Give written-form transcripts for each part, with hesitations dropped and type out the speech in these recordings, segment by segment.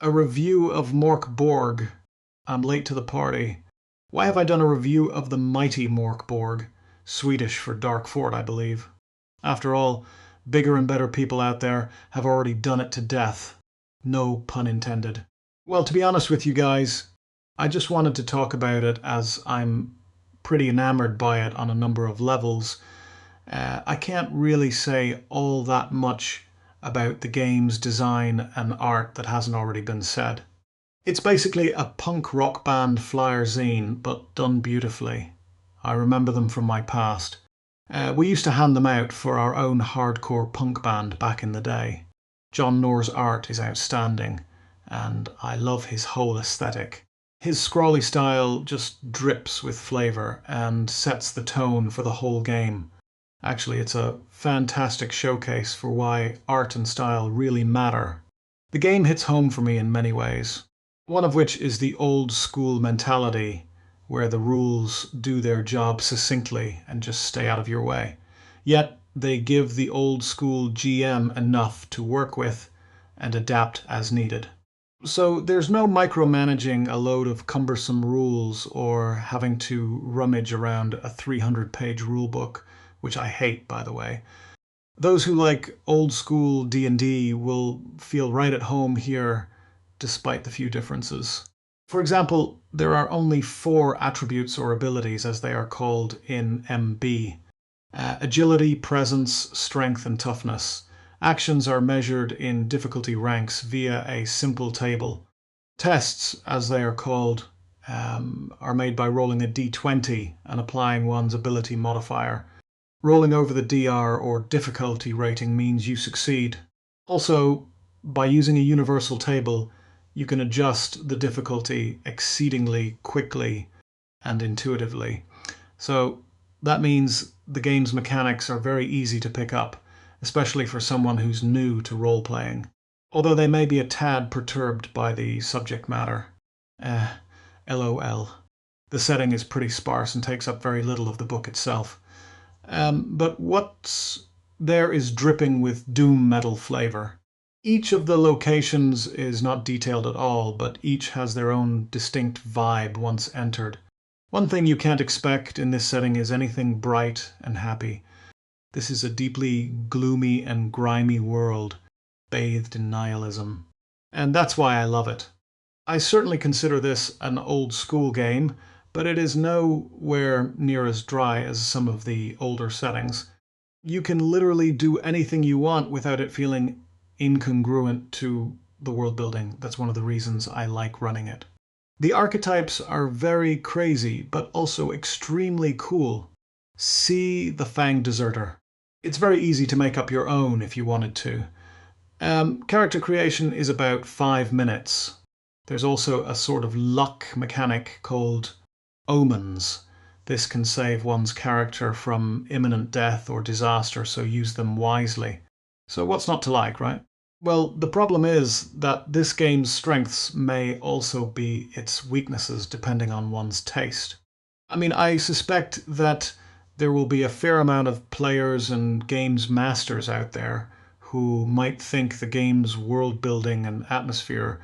A review of Mork Borg. I'm late to the party. Why have I done a review of the mighty Mork Borg? Swedish for Dark Fort, I believe. After all, bigger and better people out there have already done it to death. No pun intended. Well, to be honest with you guys, I just wanted to talk about it as I'm pretty enamored by it on a number of levels. I can't really say all that much about the game's design and art that hasn't already been said. It's basically a punk rock band flyer zine, but done beautifully. I remember them from my past. We used to hand them out for our own hardcore punk band back in the day. John Noor's art is outstanding, and I love his whole aesthetic. His scrawly style just drips with flavour and sets the tone for the whole game. Actually, it's a fantastic showcase for why art and style really matter. The game hits home for me in many ways. One of which is the old school mentality, where the rules do their job succinctly and just stay out of your way. Yet they give the old school GM enough to work with and adapt as needed. So there's no micromanaging a load of cumbersome rules or having to rummage around a 300-page rulebook, which I hate, by the way. Those who like old school D&D will feel right at home here, despite the few differences. For example, there are only 4 attributes or abilities, as they are called in MB. Agility, presence, strength, and toughness. Actions are measured in difficulty ranks via a simple table. Tests, as they are called, are made by rolling a d20 and applying one's ability modifier. Rolling over the DR or difficulty rating means you succeed. Also, by using a universal table, you can adjust the difficulty exceedingly quickly and intuitively. So that means the game's mechanics are very easy to pick up, especially for someone who's new to role-playing, although they may be a tad perturbed by the subject matter. LOL. The setting is pretty sparse and takes up very little of the book itself. But what's there is dripping with doom metal flavor. Each of the locations is not detailed at all, but each has their own distinct vibe once entered. One thing you can't expect in this setting is anything bright and happy. This is a deeply gloomy and grimy world, bathed in nihilism. And that's why I love it. I certainly consider this an old school game, but it is nowhere near as dry as some of the older settings. You can literally do anything you want without it feeling incongruent to the world building. That's one of the reasons I like running it. The archetypes are very crazy, but also extremely cool. See the Fang Deserter. It's very easy to make up your own if you wanted to. Character creation is about 5 minutes. There's also a sort of luck mechanic called omens. This can save one's character from imminent death or disaster, so use them wisely. So what's not to like, right? Well, the problem is that this game's strengths may also be its weaknesses depending on one's taste. I mean, I suspect that there will be a fair amount of players and games masters out there who might think the game's world building and atmosphere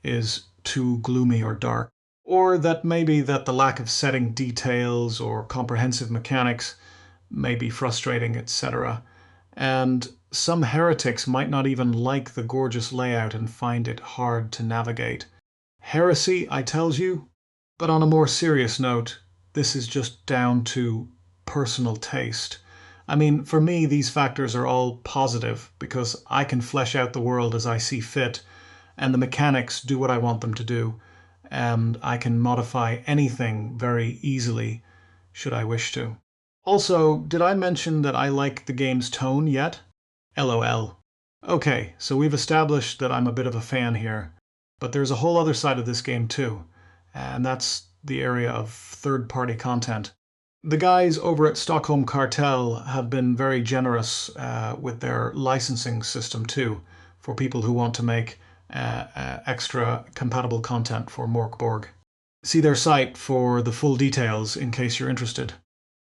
is too gloomy or dark. Or that maybe that the lack of setting details or comprehensive mechanics may be frustrating, etc. And some heretics might not even like the gorgeous layout and find it hard to navigate. Heresy, I tells you? But on a more serious note, this is just down to personal taste. I mean, for me, these factors are all positive because I can flesh out the world as I see fit, and the mechanics do what I want them to do, and I can modify anything very easily should I wish to. Also, did I mention that I like the game's tone yet? LOL. Okay, so we've established that I'm a bit of a fan here, but there's a whole other side of this game too, and that's the area of third-party content. The guys over at Stockholm Cartel have been very generous with their licensing system too, for people who want to make extra compatible content for Mork Borg. See their site for the full details in case you're interested.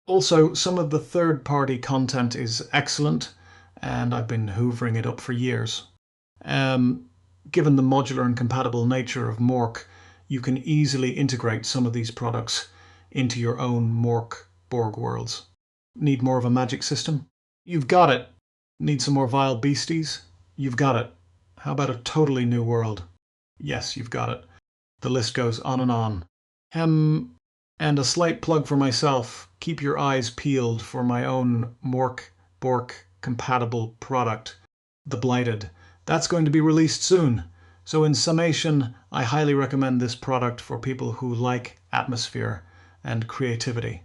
Also, some of the third-party content is excellent, and I've been hoovering it up for years. given the modular and compatible nature of Mork, you can easily integrate some of these products into your own Mork Borg worlds. Need more of a magic system? You've got it. Need some more vile beasties? You've got it. How about a totally new world? Yes, you've got it. The list goes on and on. And a slight plug for myself. Keep your eyes peeled for my own Mork Borg compatible product, The Blighted. That's going to be released soon. So in summation, I highly recommend this product for people who like atmosphere and creativity.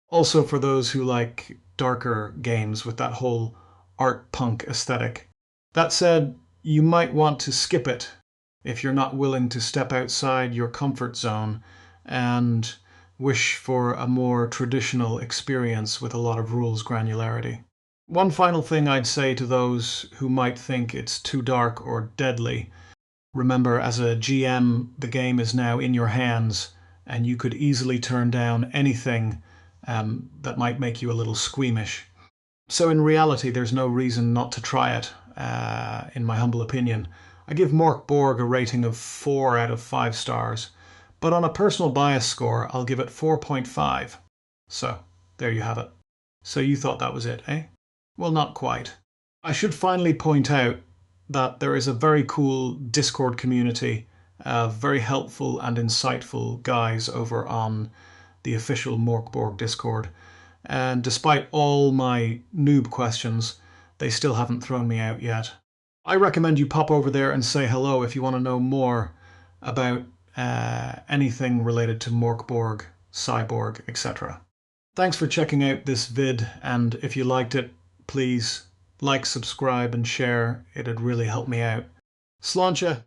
Also for those who like darker games with that whole art punk aesthetic. That said, you might want to skip it if you're not willing to step outside your comfort zone and wish for a more traditional experience with a lot of rules granularity. One final thing I'd say to those who might think it's too dark or deadly. Remember, as a GM, the game is now in your hands, and you could easily turn down anything that might make you a little squeamish. So in reality, there's no reason not to try it, in my humble opinion. I give Mork Borg a rating of 4 out of 5 stars, but on a personal bias score, I'll give it 4.5. So, there you have it. So you thought that was it, eh? Well, not quite. I should finally point out that there is a very cool Discord community, very helpful and insightful guys over on the official Mork Borg Discord. And despite all my noob questions, they still haven't thrown me out yet. I recommend you pop over there and say hello if you want to know more about anything related to Mork Borg, Cyborg, etc. Thanks for checking out this vid, and if you liked it, please like, subscribe and share. It'd really help me out. Sláinte!